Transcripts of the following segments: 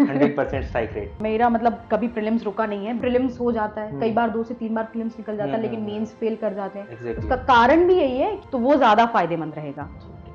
100% strike rate. मेरा मतलब कभी प्रीलिम्स रुका नहीं है। प्रीलिम्स हो जाता है, कई बार 2 से 3 बार प्रीलिम्स निकल जाता है, लेकिन मेंस फेल कर जाते हैं। Exactly. उसका कारण भी यही है, तो वो ज़्यादा फायदेमंद रहेगा।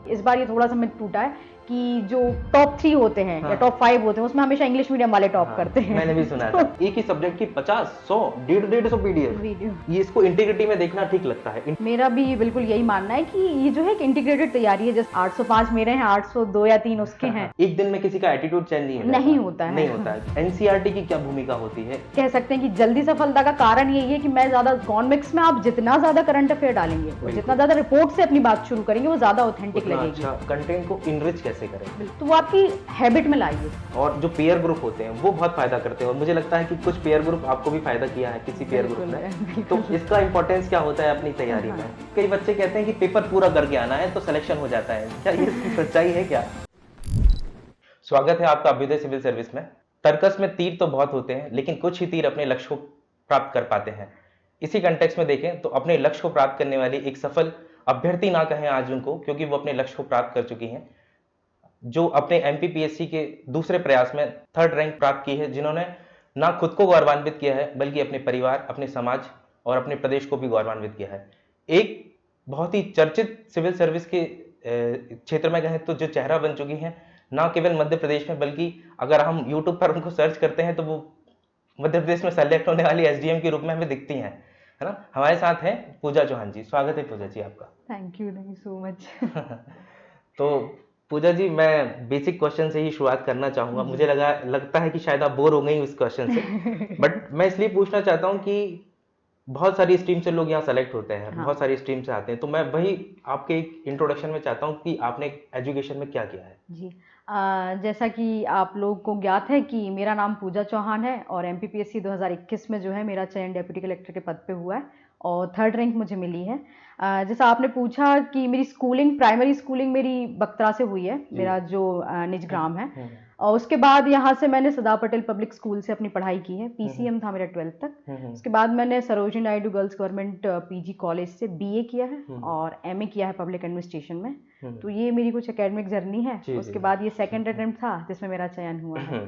इस बार ये थोड़ा सा मिथ टूटा है कि जो टॉप 3 होते हैं या टॉप 5 होते हैं, उसमें हमेशा इंग्लिश मीडियम वाले टॉप करते हैं। मैंने भी सुना था। एक ही सब्जेक्ट की 50, 100, 150 पीडीएफ वीडियो। ये इसको इंटीग्रिटी में देखना ठीक लगता है। मेरा भी बिल्कुल यही मानना है कि ये जो है एक इंटीग्रेटेड तैयारी है। जैसे 805 मेरे हैं, 802 या 3 उसके हैं। एक दिन में किसी का एटीट्यूड चेंज नहीं होता है। नहीं होता है। एनसीईआरटी की क्या भूमिका होती है? कह सकते हैं कि जल्दी सफलता का कारण यही है कि मैं ज्यादा कॉन्मिक्स में आप जितना ज्यादा करंट अफेयर डालेंगे और जितना ज्यादा रिपोर्ट से अपनी बात शुरू करेंगे, वो ज्यादा ऑथेंटिक लगेगी। अच्छा, कंटेंट को इनरिच कैसे करें? तो वो आपकी हैबिट में लाइए। और जो पेयर ग्रुप होते हैं वो बहुत फायदा करते हैं, और मुझे लगता है कि कुछ पेयर ग्रुप आपको भी फायदा किया है किसी पेयर ग्रुप ने। तो इसका इंपॉर्टेंस क्या होता है अपनी तैयारी में? कई बच्चे कहते हैं कि पेपर पूरा करके आना है तो सिलेक्शन हो जाता है, क्या ये सच्चाई है क्या? स्वागत है आपका अभ्युदय सिविल सर्विस में। तर्कस में तीर तो बहुत होते हैं, लेकिन कुछ ही तीर अपने लक्ष्य को प्राप्त कर पाते हैं। इसी कंटेक्स्ट में देखें तो अपने लक्ष्य को प्राप्त करने वाली एक सफल अभ्यर्थी ना कहें आज उनको, क्योंकि वो अपने लक्ष्य को प्राप्त कर चुकी हैं, जो अपने एमपीपीएससी के दूसरे प्रयास में 3rd रैंक प्राप्त की है, जिन्होंने ना खुद को गौरवान्वित किया है बल्कि अपने परिवार, अपने समाज और अपने प्रदेश को भी गौरवान्वित किया है। एक बहुत ही चर्चित सिविल सर्विस के क्षेत्र में कहें तो जो चेहरा बन चुकी हैं, ना केवल मध्य प्रदेश में बल्कि अगर हम यूट्यूब पर उनको सर्च करते हैं तो वो मध्य प्रदेश में सेलेक्ट होने वाली एसडीएम के रूप में हमें दिखती हैं, है ना। हमारे साथ हैं पूजा चौहान जी। स्वागत है पूजा जी आपका। Thank you so much. तो पूजा जी, मैं बेसिक क्वेश्चन से ही शुरुआत करना चाहूंगा। मुझे लगता है कि शायद आप बोर हो गई उस क्वेश्चन से, बट मैं इसलिए पूछना चाहता हूं कि बहुत सारी स्ट्रीम से लोग यहाँ सेलेक्ट होते हैं, बहुत सारी स्ट्रीम से आते हैं, तो मैं वही आपके एक इंट्रोडक्शन में चाहता हूँ कि आपने एजुकेशन में क्या किया है। जी, जैसा कि आप लोग को ज्ञात है कि मेरा नाम पूजा चौहान है और एमपीपीएससी 2021 में जो है मेरा चयन डेप्यूटी कलेक्टर के पद पे हुआ है और 3rd रैंक मुझे मिली है। जैसा आपने पूछा कि मेरी स्कूलिंग, प्राइमरी स्कूलिंग मेरी बक्तरा से हुई है, मेरा जो निज ग्राम है, और उसके बाद यहाँ से मैंने सरदार पटेल पब्लिक स्कूल से अपनी पढ़ाई की है। पीसीएम था मेरा 12th तक। उसके बाद मैंने Sarojini Naidu girls government PG college से बीए किया है और एमए किया है पब्लिक एडमिनिस्ट्रेशन में। तो ये मेरी कुछ एकेडमिक जर्नी है। उसके बाद ये 2nd अटेम्प्ट था जिसमें मेरा चयन हुआ है।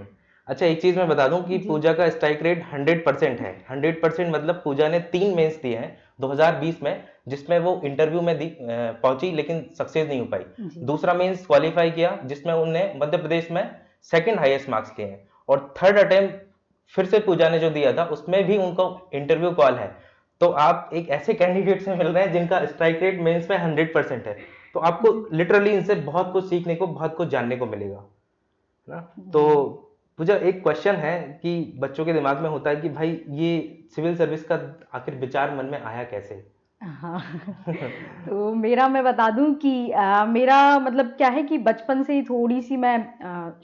अच्छा, एक चीज मैं बता दूं कि पूजा का स्ट्राइक रेट 100% है। 100% मतलब पूजा ने 3 मेंस दिए हैं 2020 में, जिसमें वो इंटरव्यू में पहुंची लेकिन सक्सेस नहीं हो पाई। दूसरा मेंस क्वालिफाई किया जिसमें उन्होंने मध्य प्रदेश में 2nd हाईएस्ट मार्क्स किए हैं, और 3rd अटेम्प्ट फिर से पूजा ने जो दिया था उसमें भी उनको इंटरव्यू कॉल है। तो आप एक ऐसे कैंडिडेट से मिल रहे हैं जिनका स्ट्राइक रेट मेंस में 100% है, तो आपको लिटरली इनसे बहुत कुछ सीखने को, बहुत कुछ जानने को मिलेगा ना। तो पूजा, एक क्वेश्चन है कि बच्चों के दिमाग में होता है कि भाई ये सिविल सर्विस का आखिर विचार मन में आया कैसे? हाँ। तो मेरा, मैं बता दूं कि मेरा मतलब क्या है कि बचपन से ही थोड़ी सी मैं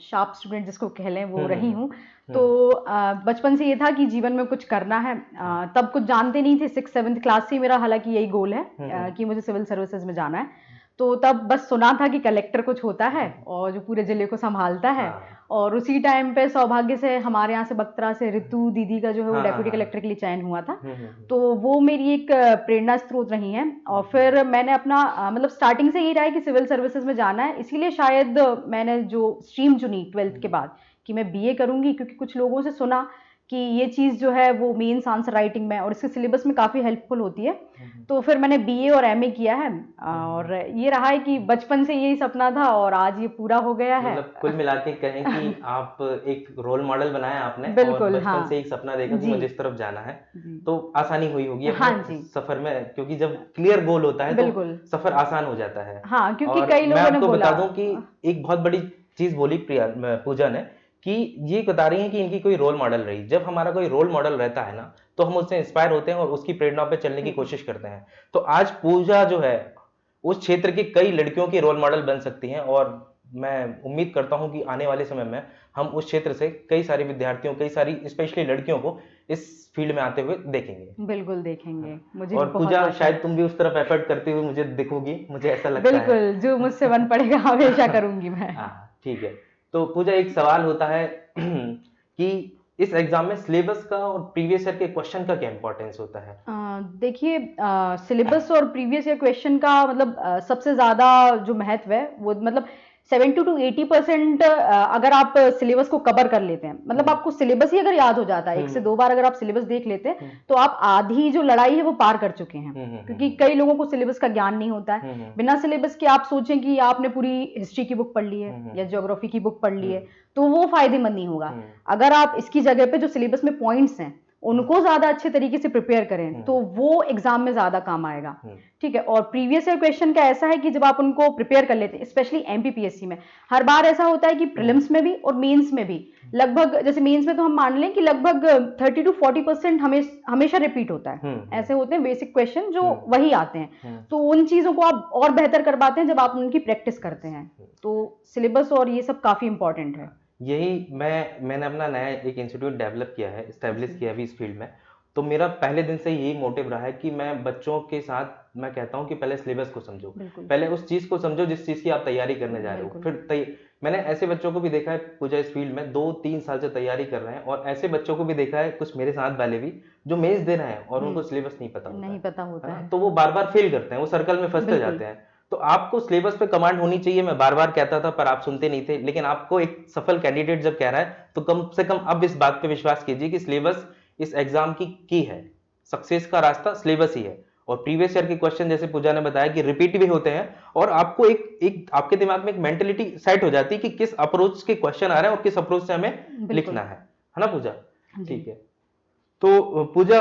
शार्प स्टूडेंट जिसको कह लें वो रही हूँ। तो बचपन से ये था कि जीवन में कुछ करना है। तब कुछ जानते नहीं थे, 6th-7th क्लास से मेरा हालांकि यही गोल है कि मुझे सिविल सर्विसेज में जाना है। तो तब बस सुना था कि कलेक्टर कुछ होता है और जो पूरे जिले को संभालता है, और उसी टाइम पे सौभाग्य से हमारे यहाँ से बक्तरा से ऋतु दीदी का जो है वो डेप्यूटी कलेक्टर के लिए चयन हुआ था। तो वो मेरी एक प्रेरणा स्रोत रही है। और फिर मैंने अपना मतलब स्टार्टिंग से यही रहा है कि सिविल सर्विसेज में जाना है, इसीलिए शायद मैंने जो स्ट्रीम चुनी 12th के बाद कि मैं बीए करूंगी, क्योंकि कुछ लोगों से सुना कि ये चीज़ जो है वो मेंस आंसर राइटिंग में और इसके सिलेबस में काफ़ी हेल्पफुल होती है। तो फिर मैंने बीए और एमए किया है, और ये रहा है कि बचपन से यही सपना था और आज ये पूरा हो गया है। मतलब कुल मिला के कहें कि आप एक रोल मॉडल बनाया आपने, और बचपन से एक सपना देखा कि मुझे इस तरफ जाना है, तो आसानी हुई होगी अपने सफर में, क्योंकि जब क्लियर गोल होता है तो सफर आसान हो जाता है। हाँ, क्योंकि और कई मैं लोगों ने आपको बोला, बता दूं कि एक बहुत बड़ी चीज बोली पूजा ने, कि ये बता रही है कि इनकी कोई रोल मॉडल रही। जब हमारा कोई रोल मॉडल रहता है ना, तो हम उससे इंस्पायर होते हैं और उसकी प्रेरणा पे चलने की कोशिश करते हैं। तो आज पूजा जो है उस क्षेत्र की कई लड़कियों की रोल मॉडल बन सकती हैं, और मैं उम्मीद करता हूं कि आने वाले समय में हम उस क्षेत्र से कई सारे विद्यार्थियों, कई सारी स्पेशली लड़कियों को इस फील्ड में आते हुए देखेंगे। बिल्कुल देखेंगे। मुझे और पूजा, शायद तुम भी उस तरफ एफर्ट करते हुए मुझे दिखोगी, मुझे ऐसा लगता है। बिल्कुल, जो मुझसे बन पड़ेगा हमेशा करूंगी मैं। हाँ, ठीक है। तो पूजा, एक सवाल होता है कि इस एग्जाम में सिलेबस का और प्रीवियस ईयर के क्वेश्चन का क्या इंपॉर्टेंस होता है? देखिए, सिलेबस और प्रीवियस ईयर क्वेश्चन का मतलब सबसे ज़्यादा जो महत्व है वो मतलब 70 to 80% अगर आप सिलेबस को कवर कर लेते हैं, मतलब आपको सिलेबस ही अगर याद हो जाता है, 1 से 2 बार अगर आप सिलेबस देख लेते हैं, तो आप आधी जो लड़ाई है वो पार कर चुके हैं। क्योंकि कई लोगों को सिलेबस का ज्ञान नहीं होता है। बिना सिलेबस के आप सोचें कि आपने पूरी हिस्ट्री की बुक पढ़ ली है या ज्योग्राफी की बुक पढ़ ली है, तो वो फायदेमंद नहीं होगा। अगर आप इसकी जगह पे जो सिलेबस में पॉइंट्स हैं उनको ज्यादा अच्छे तरीके से प्रिपेयर करें, तो वो एग्जाम में ज्यादा काम आएगा। ठीक है। और प्रीवियस ईयर क्वेश्चन का ऐसा है कि जब आप उनको प्रिपेयर कर लेते हैं, स्पेशली एमपीपीएससी में, हर बार ऐसा होता है कि प्रीलिम्स में भी और मेंस में भी लगभग, जैसे मेंस में तो हम मान लें कि लगभग 30 to 40% हमेशा रिपीट होता है। ऐसे होते हैं बेसिक क्वेश्चन जो वही आते हैं। तो उन चीजों को आप और बेहतर कर पाते हैं जब आप उनकी प्रैक्टिस करते हैं। तो सिलेबस और ये सब काफी इंपॉर्टेंट है। यही मैंने अपना नया एक इंस्टीट्यूट डेवलप किया है, एस्टेब्लिश किया अभी इस फील्ड में। तो मेरा पहले दिन से यही मोटिव रहा है कि मैं बच्चों के साथ मैं कहता हूँ कि पहले सिलेबस को समझो, पहले उस चीज को समझो जिस चीज की आप तैयारी करने जा रहे हो। फिर मैंने ऐसे बच्चों को भी देखा है पूजा इस फील्ड में 2-3 साल से तैयारी कर रहे हैं, और ऐसे बच्चों को भी देखा है कुछ मेरे साथ वाले भी जो मेंस दे रहे हैं और उनको सिलेबस नहीं पता होता है, तो वो बार बार फेल करते हैं, वो सर्कल में फंसते जाते हैं। तो आपको सिलेबस पे कमांड होनी चाहिए, मैं बार बार कहता था पर आप सुनते नहीं थे। लेकिन आपको एक सफल कैंडिडेट जब कह रहा है तो कम से कम अब इस बात पे विश्वास कीजिए कि सिलेबस इस एग्जाम की है, सक्सेस का रास्ता सिलेबस ही है। और प्रीवियस ईयर के क्वेश्चन जैसे पूजा ने बताया कि रिपीट भी होते हैं, और आपको एक आपके दिमाग में एक मेंटेलिटी सेट हो जाती है कि किस अप्रोच के क्वेश्चन आ रहे हैं और किस अप्रोच से हमें लिखना है ना पूजा? ठीक है। तो पूजा,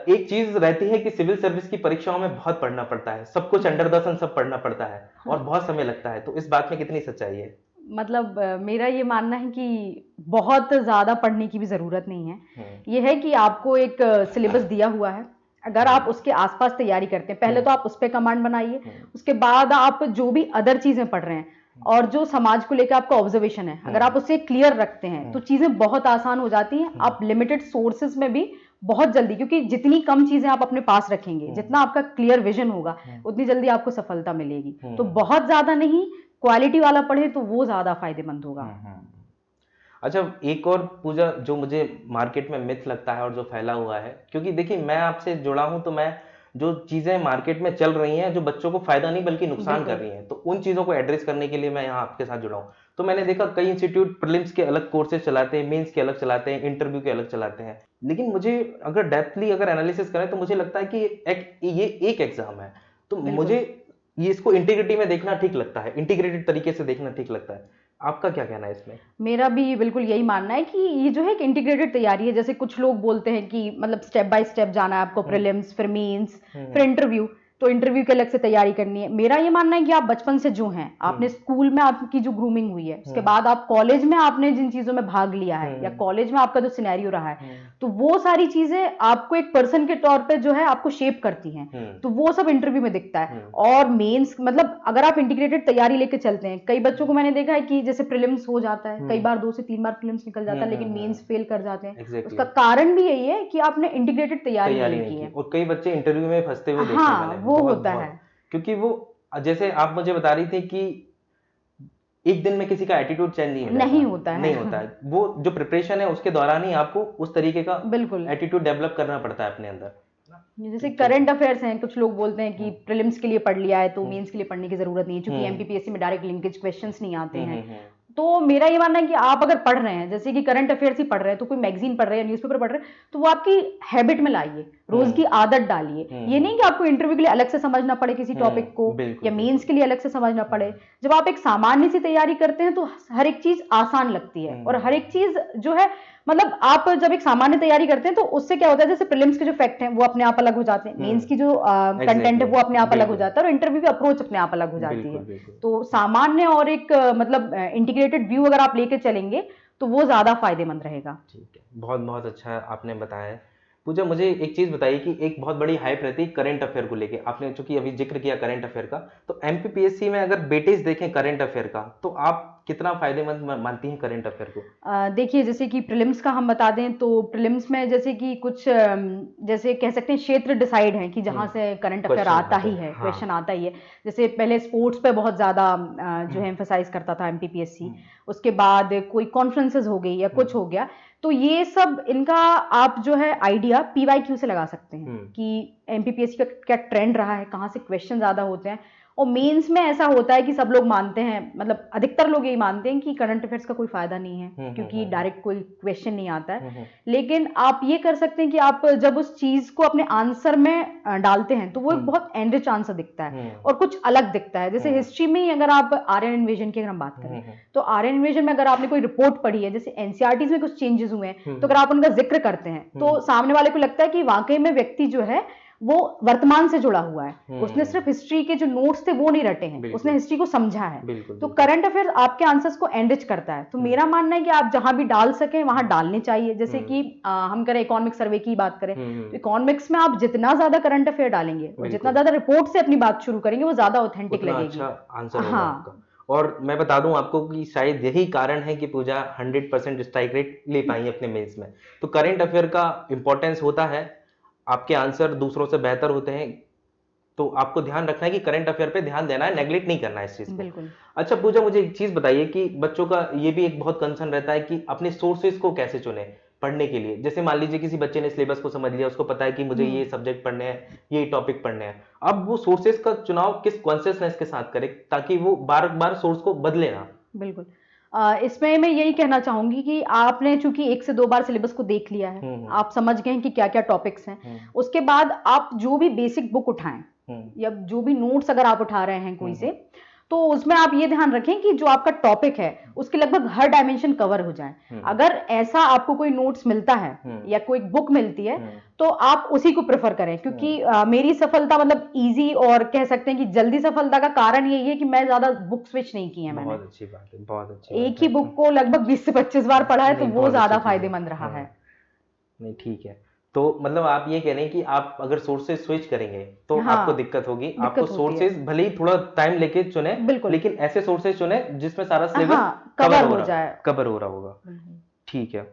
एक चीज रहती है कि सिविल सर्विस की परीक्षाओं में बहुत पढ़ना पड़ता है, सब कुछ अंडर द सन सब पढ़ना पड़ता है और बहुत समय लगता है, तो इस बात में कितनी सच्चाई है? मतलब मेरा ये मानना है कि बहुत ज्यादा पढ़ने की भी जरूरत नहीं है। ये है कि आपको एक सिलेबस दिया हुआ है, अगर आप उसके आसपास तैयारी करते हैं, पहले तो आप उस पर कमांड बनाइए, उसके बाद आप जो भी अदर चीजें पढ़ रहे हैं और जो समाज को लेकर आपका ऑब्जर्वेशन है, अगर आप उसे क्लियर रखते हैं तो चीजें बहुत आसान हो जाती हैं। आप लिमिटेड सोर्सेज में भी बहुत जल्दी, क्योंकि जितनी कम चीजें आप अपने पास रखेंगे, जितना आपका क्लियर विजन होगा, उतनी जल्दी आपको सफलता मिलेगी। तो बहुत ज्यादा नहीं, क्वालिटी वाला पढ़े तो वो ज्यादा फायदेमंद होगा। अच्छा, एक और पूजा जो मुझे मार्केट में मिथ लगता है और जो फैला हुआ है, क्योंकि देखिए मैं आपसे जुड़ा हूं तो मैं जो चीजें मार्केट में चल रही हैं जो बच्चों को फायदा नहीं बल्कि नुकसान कर रही हैं, तो उन चीजों को एड्रेस करने के लिए मैं यहाँ आपके साथ जुड़ा हूँ। तो मैंने देखा कई इंस्टीट्यूट प्रीलिम्स के अलग कोर्सेज चलाते हैं, मेंस के अलग चलाते हैं, इंटरव्यू के अलग चलाते हैं, लेकिन मुझे अगर डेप्थली अगर एनालिसिस करें तो मुझे लगता है कि ये एक एग्जाम है। तो मुझे ये इसको इंटीग्रिटी में देखना ठीक लगता है, इंटीग्रेटेड तरीके से देखना ठीक लगता है। आपका क्या कहना है इसमें? मेरा भी बिल्कुल यही मानना है कि ये जो है एक इंटीग्रेटेड तैयारी है। जैसे कुछ लोग बोलते हैं कि मतलब स्टेप बाय स्टेप जाना है आपको, प्रीलिम्स फिर मेंस फिर इंटरव्यू, तो इंटरव्यू के अलग से तैयारी करनी है। मेरा ये मानना है कि आप बचपन से जो हैं, आपने स्कूल में आपकी जो ग्रूमिंग हुई है, उसके बाद आप कॉलेज में आपने जिन चीजों में भाग लिया है या कॉलेज में आपका जो सिनेरियो रहा है, तो वो सारी चीजें आपको एक पर्सन के तौर पे जो है आपको शेप करती हैं। तो वो सब इंटरव्यू में दिखता है। और मेंस मतलब अगर आप इंटीग्रेटेड तैयारी लेके चलते हैं, कई बच्चों को मैंने देखा है कि जैसे प्रीलिम्स हो जाता है, कई बार 2 से 3 बार प्रीलिम्स निकल जाता है, लेकिन मेंस फेल कर जाते हैं। उसका कारण भी यही है कि आपने इंटीग्रेटेड तैयारी नहीं की है। और कई बच्चे इंटरव्यू में फंसते हुए देखे हाँ, मैंने, वो होता है। क्योंकि वो जैसे आप मुझे बता रही थी कि एक दिन में किसी का एटीट्यूड चेंज नहीं होता है। वो जो प्रिपरेशन है उसके दौरान ही आपको उस तरीके का बिल्कुल एटीट्यूड डेवलप करना पड़ता है अपने अंदर। जैसे करंट अफेयर्स हैं, कुछ लोग बोलते हैं कि प्रीलिम्स के लिए पढ़ लिया है तो मेंस के लिए पढ़ने की जरूरत नहीं है, क्योंकि एमपीपीएससी में डायरेक्ट लिंकेज क्वेश्चंस नहीं आते हैं। तो मेरा ये मानना है कि आप अगर पढ़ रहे हैं, जैसे कि करंट अफेयर्स ही पढ़ रहे हैं, तो कोई मैगजीन पढ़ रहे हैं, न्यूज़पेपर पढ़ रहे हैं, तो वो आपकी हैबिट में लाइए, रोज की आदत डालिए। ये नहीं कि आपको इंटरव्यू के लिए अलग से समझना पड़े किसी टॉपिक को, या मेंस के लिए अलग से समझना पड़े। जब आप एक सामान्य सी तैयारी करते हैं तो हर एक चीज आसान लगती है, और हर एक चीज जो है मतलब आप जब एक सामान्य तैयारी करते हैं तो उससे क्या होता है, जैसे प्रीलिम्स के जो फैक्ट हैं वो अपने आप अलग हो जाते हैं, मेंस की जो कंटेंट है वो अपने आप अलग हो जाता है, और इंटरव्यू की अप्रोच अपने आप अलग हो जाती है। तो सामान्य और एक मतलब इंटीग्रेटेड व्यू अगर आप लेके चलेंगे तो वो ज्यादा फायदेमंद रहेगा। ठीक है, बहुत बहुत अच्छा आपने बताया है। पूजा, मुझे एक चीज बताइए कि एक बहुत बड़ी हाइप रहती है करंट अफेयर को लेके, आपने चूंकि अभी जिक्र किया करंट अफेयर का, तो एमपीपीएससी में अगर वेटेज देखें करंट अफेयर का, तो आप कितना फायदेमंद मानती हैं करंट अफेयर को? देखिए, जैसे कि प्रीलिम्स का हम बता दें तो प्रीलिम्स में जैसे कि कुछ जैसे कह सकते हैं क्षेत्र डिसाइड हैं कि जहां से करंट अफेयर आता ही है, क्वेश्चन आता ही है। जैसे पहले स्पोर्ट्स पे बहुत ज्यादा जो है एम्फेसाइज करता था एमपीपीएससी, उसके बाद कोई कॉन्फ्रेंसेज हो गई या कुछ हो गया, तो ये सब इनका आप जो है आइडिया पीवाईक्यू से लगा सकते हैं कि एमपीपीएससी का क्या ट्रेंड रहा है, कहाँ से क्वेश्चन ज्यादा होते हैं, और मेंस में ऐसा होता है कि सब लोग मानते हैं, मतलब अधिकतर लोग यही मानते हैं कि करंट अफेयर्स का कोई फायदा नहीं है क्योंकि डायरेक्ट कोई क्वेश्चन नहीं आता है। लेकिन आप ये कर सकते हैं कि आप जब उस चीज को अपने आंसर में डालते हैं तो वो एक बहुत एनरिच आंसर दिखता है और कुछ अलग दिखता है। जैसे हिस्ट्री में ही अगर आप आर्यन इन्वेजन की अगर हम बात करें तो आर्यन इन्वेजन में अगर आपने कोई रिपोर्ट पढ़ी है, जैसे एनसीईआरटी में कुछ चेंजेस हुए हैं, तो अगर आप उनका जिक्र करते हैं तो सामने वाले को लगता है कि वाकई में व्यक्ति जो है वो वर्तमान से जुड़ा हुआ है, उसने सिर्फ हिस्ट्री के जो नोट्स थे वो नहीं रटे हैं, उसने हिस्ट्री को समझा है। तो करंट अफेयर आपके आंसर्स को एनरिच करता है। तो मेरा मानना है कि आप जहां भी डाल सकें वहां डालने चाहिए। जैसे कि हम करें इकोनॉमिक सर्वे की बात करें तो इकोनॉमिक्स में आप जितना ज्यादा करंट अफेयर डालेंगे और जितना ज्यादा रिपोर्ट से अपनी बात शुरू करेंगे वो ज्यादा ऑथेंटिक लगेगी। अच्छा आंसर होगा आपका। और मैं बता दूं आपको कि शायद यही कारण है कि पूजा 100% स्ट्राइक रेट ले पाई अपने मेंस में। तो करंट अफेयर का इंपॉर्टेंस होता है, आपके आंसर दूसरों से बेहतर होते हैं, तो आपको ध्यान रखना है कि करंट अफेयर पे ध्यान देना है, नेगलेक्ट नहीं करना है इस चीज को। बिल्कुल। अच्छा पूजा, मुझे एक चीज बताइए कि बच्चों का ये भी एक बहुत कंसर्न रहता है कि अपने सोर्सेज को कैसे चुने पढ़ने के लिए। जैसे मान लीजिए किसी बच्चे ने सिलेबस को समझ लिया, उसको पता है कि मुझे ये सब्जेक्ट पढ़ने हैं, ये टॉपिक पढ़ने हैं, अब वो सोर्सेज का चुनाव किस कॉन्शियसनेस के साथ करे ताकि वो बार बार सोर्स को बदले ना। बिल्कुल। इसमें मैं यही कहना चाहूंगी कि आपने चूंकि 1 से 2 बार सिलेबस को देख लिया है, आप समझ गए हैं कि क्या क्या टॉपिक्स हैं, उसके बाद आप जो भी बेसिक बुक उठाएं या जो भी नोट्स अगर आप उठा रहे हैं कोई से, तो उसमें आप ये ध्यान रखें कि जो आपका टॉपिक है उसके लगभग हर डायमेंशन कवर हो जाए। अगर ऐसा आपको कोई नोट्स मिलता है या कोई बुक मिलती है तो आप उसी को प्रेफर करें, क्योंकि मेरी सफलता मतलब इजी और कह सकते हैं कि जल्दी सफलता का कारण यही है कि मैं ज्यादा बुक स्विच नहीं की है मैंने। बहुत अच्छी बात है, बहुत अच्छी एक ही बुक को लगभग 20 से 25 बार पढ़ा है तो वो ज्यादा फायदेमंद रहा है। नहीं ठीक है, तो मतलब आप ये कह रहे हैं कि आप अगर सोर्सेज स्विच करेंगे तो आपको दिक्कत होगी, आपको सोर्सेज भले ही थोड़ा टाइम लेके चुने, लेकिन ऐसे सोर्सेज चुने जिसमें सारा सिलेबस कवर हो रहा होगा। ठीक है।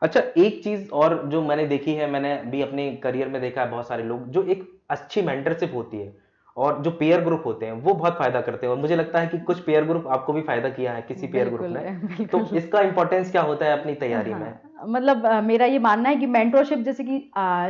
अच्छा एक चीज और जो मैंने देखी है, मैंने भी अपने करियर में देखा है, बहुत सारे लोग जो एक अच्छी मेंटरशिप होती है और जो पेयर ग्रुप होते हैं वो बहुत फायदा करते हैं, और मुझे लगता है कि कुछ पेयर ग्रुप आपको भी फायदा किया है किसी पेयर ग्रुप ने, तो इसका इंपॉर्टेंस क्या होता है अपनी तैयारी में? मतलब मेरा ये मानना है कि मेंटरशिप जैसे कि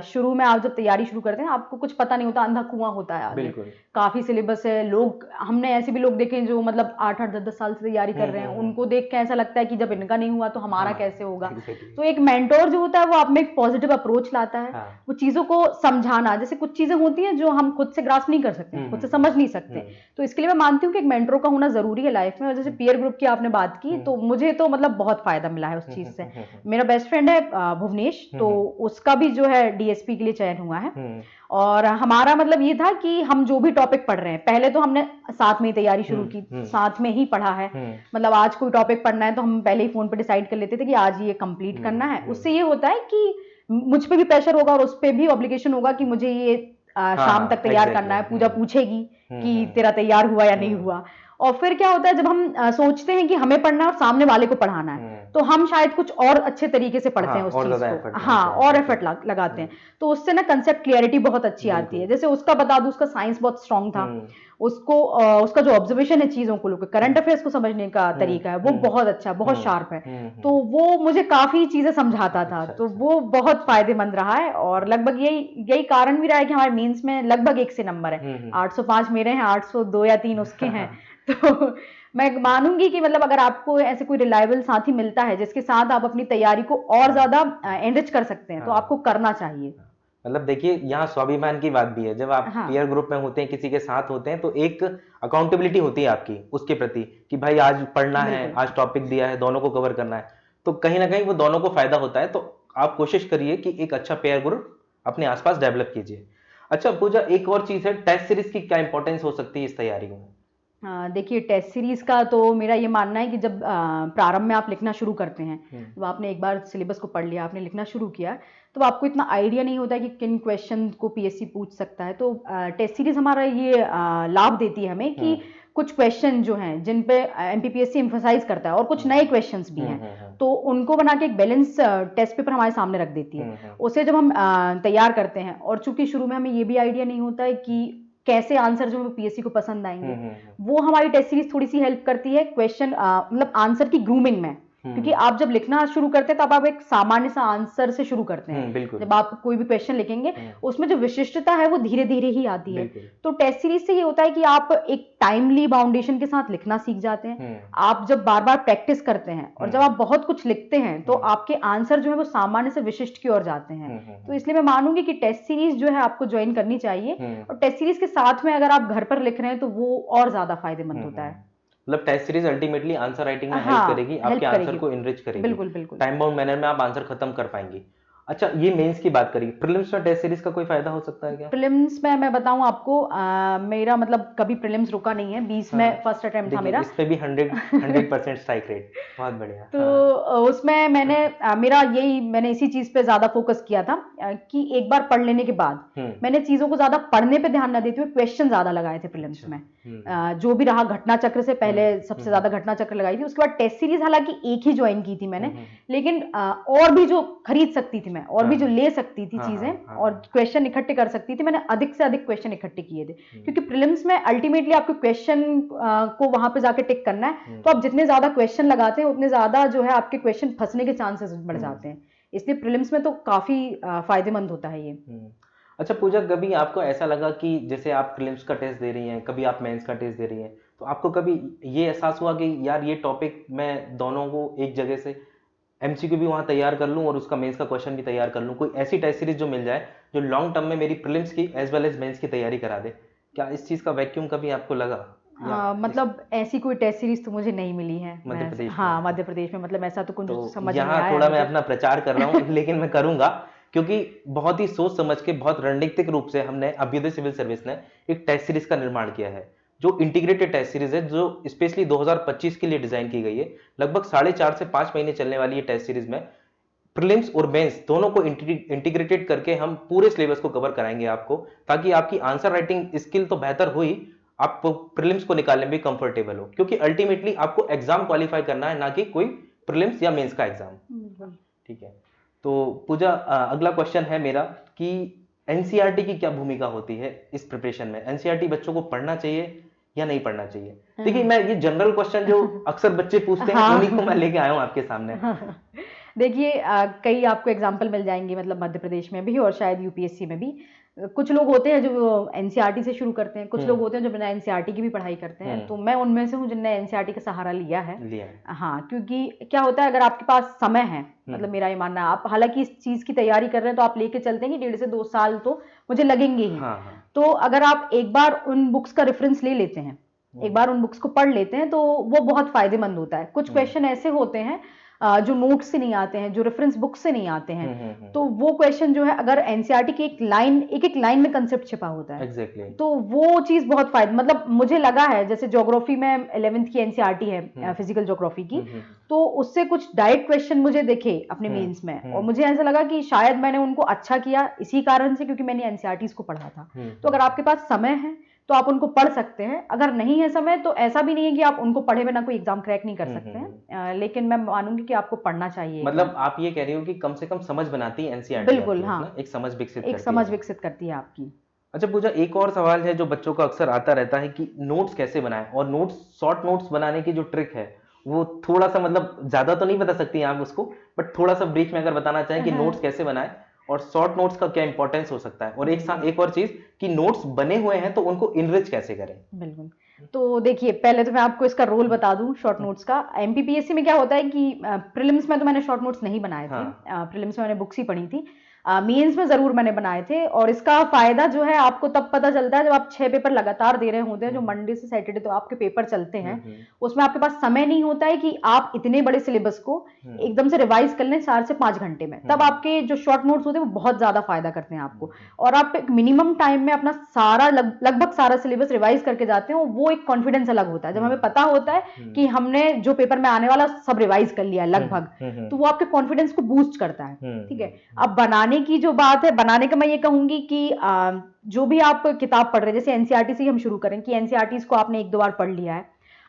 शुरू में आप जब तैयारी शुरू करते हैं आपको कुछ पता नहीं होता, अंधा कुआं होता है आगे, काफी सिलेबस है। लोग, हमने ऐसे भी लोग देखे जो मतलब 8-8 10-10 साल से तैयारी कर रहे हैं, उनको देख के ऐसा लगता है कि जब इनका नहीं हुआ तो हमारा कैसे होगा। तो एक मेंटोर जो होता है वो आप में एक पॉजिटिव अप्रोच लाता है, वो चीजों को समझाना। जैसे कुछ चीजें होती हैं जो हम खुद से ग्रास्प नहीं कर सकते, खुद से समझ नहीं सकते, तो इसके लिए मैं मानती हूँ कि एक मेंटोर का होना जरूरी है लाइफ में। और जैसे पीयर ग्रुप की आपने बात की तो मुझे तो मतलब बहुत फायदा मिला है उस चीज से। मेरा बेस्ट फ्रेंड है भुवनेश, तो उसका भी जो है डीएसपी के लिए चयन हुआ है, और हमारा मतलब ये था कि हम जो भी टॉपिक पढ़ रहे हैं, पहले तो हमने साथ में ही तैयारी शुरू की, साथ में ही पढ़ा है। मतलब आज कोई टॉपिक पढ़ना है तो हम पहले ही फोन पे डिसाइड कर लेते थे कि आज ये कंप्लीट करना है। उससे ये होता है कि मुझ पे भी प्रेशर होगा और उस पे भी ऑब्लिगेशन होगा कि मुझे ये शाम तक तैयार करना है। पूजा पूछेगी कि तेरा तैयार हुआ या नहीं हुआ। और फिर क्या होता है जब हम सोचते हैं कि हमें पढ़ना है और सामने वाले को पढ़ाना है, तो हम शायद कुछ और अच्छे तरीके से पढ़ते हैं उस चीज को, और एफर्ट लगाते हैं, तो उससे ना कंसेप्ट क्लियरिटी बहुत अच्छी आती है। जैसे उसका बता दूं, उसका साइंस बहुत स्ट्रांग था, उसको उसका जो ऑब्जर्वेशन है चीजों को लेकर, करंट अफेयर्स को समझने का तरीका है वो बहुत अच्छा, बहुत शार्प है। तो वो मुझे काफी चीजें समझाता था, तो वो बहुत फायदेमंद रहा है। और लगभग यही कारण भी रहा है कि हमारे मेंस में लगभग 1 से नंबर है, 805 मेरे हैं, 802 या 3 उसके हैं। तो मैं मानूंगी कि मतलब अगर आपको ऐसे कोई रिलायबल साथी मिलता है जिसके साथ आप अपनी तैयारी को और ज्यादा एनरिच कर सकते हैं, तो आपको करना चाहिए। मतलब देखिए यहाँ स्वाभिमान की बात भी है, जब आप पीयर ग्रुप में होते हैं, किसी के साथ होते हैं, तो एक अकाउंटेबिलिटी होती है आपकी उसके प्रति कि भाई आज पढ़ना है, आज टॉपिक दिया है, दोनों को कवर करना है, तो कहीं ना कहीं वो दोनों को फायदा होता है। तो आप कोशिश करिए कि एक अच्छा पेयर ग्रुप अपने आसपास डेवलप कीजिए। अच्छा पूजा, एक और चीज है, टेस्ट सीरीज की क्या इंपॉर्टेंस हो सकती है इस तैयारी में? देखिए टेस्ट सीरीज का तो मेरा ये मानना है कि जब प्रारंभ में आप लिखना शुरू करते हैं, जब आपने एक बार सिलेबस को पढ़ लिया, आपने लिखना शुरू किया, तो आपको इतना आइडिया नहीं होता है कि किन क्वेश्चन को पीएससी पूछ सकता है। तो टेस्ट सीरीज हमारा ये लाभ देती है हमें कि कुछ क्वेश्चन जो हैं जिन पे एमपीपीएससी एम्फसाइज करता है और कुछ नए क्वेश्चंस भी हैं, तो उनको बना के एक बैलेंस टेस्ट पेपर हमारे सामने रख देती है। उसे जब हम तैयार करते हैं, और चूंकि शुरू में हमें ये भी आइडिया नहीं होता है कि कैसे आंसर जो पीएससी को पसंद आएंगे, वो हमारी टेस्ट सीरीज थोड़ी सी हेल्प करती है क्वेश्चन मतलब आंसर की ग्रूमिंग में, क्योंकि आप जब लिखना शुरू करते हैं तब आप एक सामान्य सा आंसर से शुरू करते हैं। बिल्कुल। जब आप कोई भी क्वेश्चन लिखेंगे उसमें जो विशिष्टता है वो धीरे धीरे ही आती है। तो टेस्ट सीरीज से ये होता है कि आप एक टाइमली बाउंडेशन के साथ लिखना सीख जाते हैं। आप जब बार बार प्रैक्टिस करते हैं और जब आप बहुत कुछ लिखते हैं तो आपके आंसर जो है वो सामान्य से विशिष्ट की ओर जाते हैं। तो इसलिए मैं मानूंगी कि टेस्ट सीरीज जो है आपको ज्वाइन करनी चाहिए, और टेस्ट सीरीज के साथ में अगर आप घर पर लिख रहे हैं तो वो और ज्यादा फायदेमंद होता है। मतलब test series ultimately answer writing में हाँ, हेल्प करेगी, आपके हेल्प आंसर करेगी। को इनरिच करेगी। बिल्कुल बिल्कुल। टाइम बाउंड मैनर में आप आंसर खत्म कर पाएंगी। अच्छा, ये मेंस की बात करी, प्रीलिम्स में टेस्ट सीरीज का कोई फायदा हो सकता है क्या? प्रीलिम्स में मैं बताऊं आपको, मेरा मतलब कभी प्रीलिम्स रुका नहीं है, 20 में फर्स्ट अटेम्प्ट था मेरा। इस पे भी 100% स्ट्राइक रेट, बहुत बढ़िया। तो उसमें मैंने मैंने इसी चीज पे ज्यादा फोकस किया था, कि एक बार पढ़ लेने के बाद मैंने चीजों को ज्यादा पढ़ने पे ध्यान न देते हुए क्वेश्चन ज्यादा लगाए थे प्रीलिम्स में। जो भी रहा घटना चक्र से पहले सबसे ज्यादा घटना चक्र लगाई थी, उसके बाद टेस्ट सीरीज हालांकि एक ही ज्वाइन की थी मैंने, लेकिन और भी जो खरीद सकती थी मैं, और भी जो ले सकती थी चीजें और क्वेश्चन इकट्ठे कर सकती थी, मैंने अधिक से अधिक क्वेश्चन इकट्ठे किए थे। क्योंकि प्रीलिम्स में अल्टीमेटली आपको क्वेश्चन को वहां पे जाके टिक करना है, तो आप जितने ज्यादा क्वेश्चन लगाते हैं उतने ज्यादा जो है आपके क्वेश्चन फंसने के चांसेस बढ़ जाते हैं। इसलिए प्रीलिम्स में तो काफी फायदेमंद होता है ये। अच्छा पूजा, कभी आपको ऐसा लगा कि जैसे आप प्रीलिम्स का टेस्ट दे रही हैं, कभी आप मेंस का टेस्ट दे रही हैं, तो आपको कभी ये एहसास हुआ कि यार ये टॉपिक मैं दोनों को एक जगह से एमसीक्यू भी वहां तैयार कर लूं और उसका मेंस का क्वेश्चन भी तैयार कर लूं, कोई ऐसी टेस्ट सीरीज जो मिल जाए जो लॉन्ग टर्म में मेरी प्रीलिम्स की एज वेल एज मेंस की तैयारी करा दे? क्या इस चीज का वैक्यूम कभी आपको लगा? मतलब ऐसी कोई टेस्ट सीरीज तो मुझे नहीं मिली है मध्य प्रदेश में? हाँ, मध्य प्रदेश में, मतलब ऐसा तो कुछ समझ नहीं यहाँ आया थोड़ा है मैं मुझे। अपना प्रचार कर रहा हूँ लेकिन मैं करूंगा, क्योंकि बहुत ही सोच समझ के, बहुत रणनीतिक रूप से हमने अभ्युदय सिविल सर्विस ने एक टेस्ट सीरीज का निर्माण किया है, जो इंटीग्रेटेड टेस्ट सीरीज है, जो स्पेशली 2025 के लिए डिजाइन की गई है। लगभग 4.5 से 5 महीने चलने वाली ये टेस्ट सीरीज में प्रीलिम्स और मेंस दोनों को इंटीग्रेटेड करके हम पूरे सिलेबस को कवर कराएंगे आपको, ताकि आपकी आंसर राइटिंग स्किल तो बेहतर हुई, आप प्रीलिम्स को निकालने में कंफर्टेबल हो, क्योंकि अल्टीमेटली आपको एग्जाम क्वालिफाई करना है, ना कि कोई प्रीलिम्स या मेंस का एग्जाम। ठीक है, तो पूजा अगला क्वेश्चन है मेरा कि एनसीईआरटी की क्या भूमिका होती है इस प्रिपरेशन में? एनसीईआरटी बच्चों को पढ़ना चाहिए या नहीं पढ़ना चाहिए? देखिए, मैं ये जनरल क्वेश्चन जो अक्सर बच्चे पूछते हैं उन्हीं को मैं लेके आया हूं आपके सामने। देखिए, कई आपको एग्जाम्पल मिल जाएंगे, मतलब मध्य प्रदेश में भी और शायद यूपीएससी में भी। कुछ लोग होते हैं जो एनसीईआरटी से शुरू करते हैं, कुछ लोग होते हैं जो बिना एनसीईआरटी की भी पढ़ाई करते हैं। तो मैं उनमें से हूँ जिनने एनसीईआरटी का सहारा लिया है। हाँ, क्योंकि क्या होता है, अगर आपके पास समय है, मतलब मेरा ये मानना है, आप हालांकि इस चीज की तैयारी कर रहे हैं तो आप लेके चलते हैं कि 1.5 से 2 साल तो मुझे लगेंगे ही। तो अगर आप एक बार उन बुक्स का रेफरेंस ले लेते हैं, एक बार उन बुक्स को पढ़ लेते हैं, तो वो बहुत फायदेमंद होता है। कुछ क्वेश्चन ऐसे होते हैं जो नोट से नहीं आते हैं, जो रेफरेंस बुक से नहीं आते हैं, तो वो क्वेश्चन जो है, अगर एनसीईआरटी की एक एक लाइन में कंसेप्ट छिपा होता है, exactly. तो वो चीज बहुत फायदा, मतलब मुझे लगा है, जैसे ज्योग्राफी में 11th की एनसीईआरटी है, फिजिकल ज्योग्राफी की, तो उससे कुछ डायरेक्ट क्वेश्चन मुझे दिखे अपने मेंस में, और मुझे ऐसा लगा कि शायद मैंने उनको अच्छा किया इसी कारण से, क्योंकि मैंने एनसीईआरटीज को पढ़ा था। तो अगर आपके पास समय है तो आप उनको पढ़ सकते हैं, अगर नहीं है समय तो ऐसा भी नहीं है कि आप उनको पढ़े बिना कोई एग्जाम क्रैक नहीं कर सकते हैं, लेकिन मैं मानूंगी कि आपको पढ़ना चाहिए। मतलब आप ये कह रही हो कि कम से कम समझ बनाती है एनसीईआरटी? बिल्कुल, हाँ, एक समझ विकसित करती है आपकी। अच्छा पूजा, एक और सवाल है जो बच्चों का अक्सर आता रहता है कि नोट्स कैसे बनाएं, और नोट्स, शॉर्ट नोट्स बनाने की जो ट्रिक है वो थोड़ा सा, मतलब ज्यादा तो नहीं बता सकती आप उसको, बट थोड़ा सा ब्रीफ में अगर बताना चाहें कि नोट्स कैसे बनाएं और शॉर्ट नोट्स का क्या इंपॉर्टेंस हो सकता है, और एक और चीज कि नोट्स बने हुए हैं तो उनको इनरिच कैसे करें? बिल्कुल। तो देखिए, पहले तो मैं आपको इसका रोल बता दूं शॉर्ट नोट्स का। एमपीपीएससी में क्या होता है कि प्रीलिम्स में तो मैंने शॉर्ट नोट्स नहीं बनाए थे। प्रीलिम्स में मैंने बुक्स ही पढ़ी थी। मेंस में जरूर मैंने बनाए थे, और इसका फायदा जो है आपको तब पता चलता है जब आप 6 पेपर लगातार दे रहे होते हैं, जो मंडे से सैटरडे तो आपके पेपर चलते हैं, उसमें आपके पास समय नहीं होता है कि आप इतने बड़े सिलेबस को एकदम से रिवाइज कर लें 4 से 5 घंटे में। तब आपके जो शॉर्ट नोट्स होते हैं वो बहुत ज्यादा फायदा करते हैं आपको, और आप एक मिनिमम टाइम में अपना सारा लगभग सारा सिलेबस रिवाइज करके जाते हो। वो एक कॉन्फिडेंस अलग होता है जब हमें पता होता है कि हमने जो पेपर में आने वाला सब रिवाइज कर लिया है लगभग, तो वो आपके कॉन्फिडेंस को बूस्ट करता है। ठीक है, अब बनाने की जो बात है, बनाने का मैं ये कहूंगी कि जो भी आप किताब पढ़ रहे हैं, जैसे एनसीईआरटी से हम शुरू करें कि एनसीईआरटी को आपने 1-2 बार पढ़ लिया है,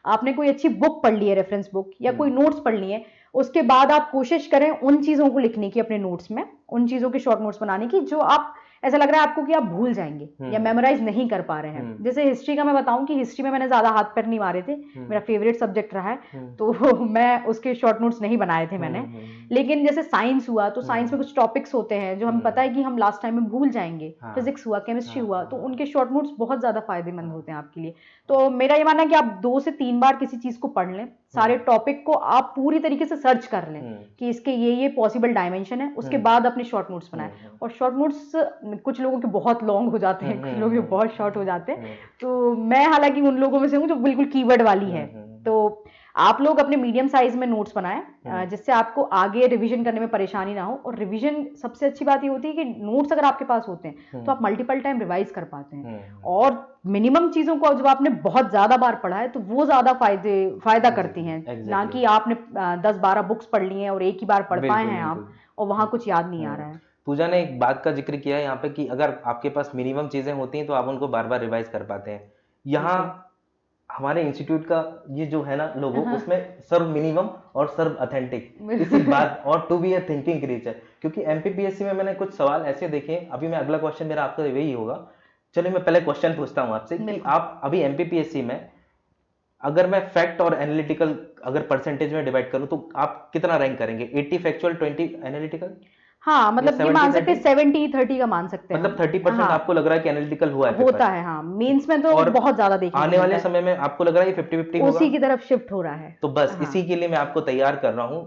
आपने कोई अच्छी बुक पढ़ ली है, रेफरेंस बुक या कोई नोट्स पढ़ लिए, उसके बाद आप कोशिश करें उन चीजों को लिखने की अपने नोट्स में, उन चीजों के शॉर्ट नोट्स बनाने की जो आप ऐसा लग रहा है आपको कि आप भूल जाएंगे या मेमोराइज नहीं कर पा रहे हैं। जैसे हिस्ट्री का मैं बताऊं कि हिस्ट्री में मैंने ज्यादा हाथ पैर नहीं मारे थे, मेरा फेवरेट सब्जेक्ट रहा है, तो मैं उसके शॉर्ट नोट्स नहीं बनाए थे मैंने। लेकिन जैसे साइंस हुआ तो साइंस में कुछ टॉपिक्स होते हैं जो हमें पता है कि हम लास्ट टाइम में भूल जाएंगे, फिजिक्स हुआ, केमिस्ट्री हुआ, तो उनके शॉर्ट नोट्स बहुत ज्यादा फायदेमंद होते हैं आपके लिए। तो मेरा ये मानना है कि आप 2 से 3 बार किसी चीज को पढ़ लें, सारे टॉपिक को आप पूरी तरीके से सर्च कर लें कि इसके ये पॉसिबल डायमेंशन है, उसके बाद अपने शॉर्ट नोट्स बनाएं। और शॉर्ट नोट्स कुछ लोगों के बहुत लॉन्ग हो जाते हैं, कुछ लोगों के बहुत शॉर्ट हो जाते हैं, तो मैं हालांकि उन लोगों में से हूँ जो बिल्कुल कीवर्ड वाली है। तो आप लोग अपने मीडियम साइज में नोट्स बनाएं जिससे आपको आगे रिवीजन करने में परेशानी ना हो। और रिवीजन सबसे अच्छी बात ये होती है कि नोट्स अगर आपके पास होते हैं तो आप मल्टीपल टाइम रिवाइज कर पाते हैं। और मिनिमम चीजों को जब आपने बहुत ज्यादा बार पढ़ा है तो वो ज्यादा फायदा करती हैं, ना कि आपने 10-12 बुक्स पढ़ ली हैं और एक ही बार पढ़ पाए हैं आप और वहां कुछ याद नहीं आ रहा है। पूजा ने एक बात का जिक्र किया है यहाँ पे कि अगर आपके पास मिनिमम चीजें होती हैं तो आप उनको बार बार रिवाइज कर पाते हैं। यहाँ हमारे इंस्टीट्यूट का ये जो है ना लोगो, उसमें सर्व मिनिमम और सर्व ऑथेंटिक, इसी बात, और to be a thinking creature. क्योंकि एमपीपीएससी में मैंने कुछ सवाल ऐसे देखे, अभी मैं अगला क्वेश्चन मेरा आपका यही होगा। चलिए मैं पहले क्वेश्चन पूछता हूँ आपसे कि आप अभी एमपीपीएससी में अगर मैं फैक्ट और एनालिटिकल अगर परसेंटेज में डिवाइड करूं तो आप कितना रैंक करेंगे? 80 फैक्चुअल, 20 एनालिटिकल? हाँ, मतलब ये मान सकते हैं 70-30 का मान सकते हैं, मतलब 30% आपको लग रहा है कि एनालिटिकल हुआ है? होता है, हाँ। मेंस में तो बहुत ज्यादा देखने आने वाले समय में आपको लग रहा है ये 50-50 होगा? उसी की तरफ शिफ्ट हो रहा है। तो बस इसी के लिए मैं आपको तैयार कर रहा हूं।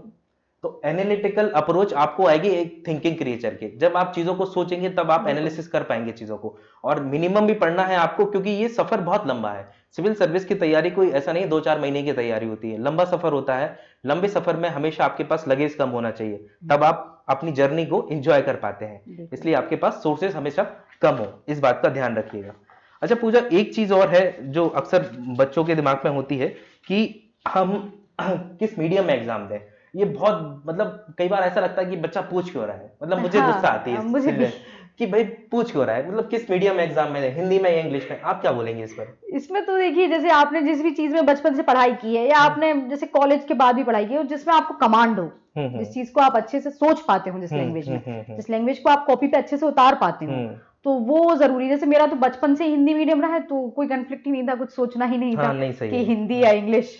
तो एनालिटिकल अप्रोच आपको आएगी एक थिंकिंग क्रिएचर के। जब आप चीजों को सोचेंगे तब आप एनालिसिस कर पाएंगे चीजों को। और मिनिमम भी पढ़ना है आपको, क्योंकि ये सफर बहुत लंबा है। सिविल सर्विस की तैयारी कोई ऐसा नहीं 2-4 महीने की तैयारी होती है, लंबा सफर होता है। लंबे सफर में हमेशा आपके पास लगेज कम होना चाहिए, तब आप अपनी जर्नी को एंजॉय कर पाते हैं। इसलिए आपके पास सोर्सेस हमेशा कम हो, इस बात का ध्यान रखिएगा। अच्छा पूजा, एक चीज और है जो अक्सर बच्चों के दिमाग में होती है कि हम किस मीडियम में एग्जाम दें। ये बहुत, मतलब कई बार ऐसा लगता है कि बच्चा पूछ क्यों रहा है, मतलब मुझे गुस्सा आती है मुझे कि भाई पूछ क्यों रहा है, मतलब किस मीडियम में एग्जाम में, हिंदी में या इंग्लिश में? आप क्या बोलेंगे इस पर? इसमें तो देखिए, जैसे आपने जिस भी चीज में बचपन से पढ़ाई की है या आपने जैसे कॉलेज के बाद भी पढ़ाई की है, जिसमें आपको कमांड हो, जिस चीज को आप अच्छे से सोच पाते हो, जिस लैंग्वेज में, जिस लैंग्वेज को आप कॉपी पे अच्छे से उतार पाते हो, तो वो जरूरी। जैसे मेरा तो बचपन से हिंदी मीडियम रहा है, तो कोई कंफ्लिक्ट ही नहीं था, कुछ सोचना ही नहीं था कि हिंदी या इंग्लिश।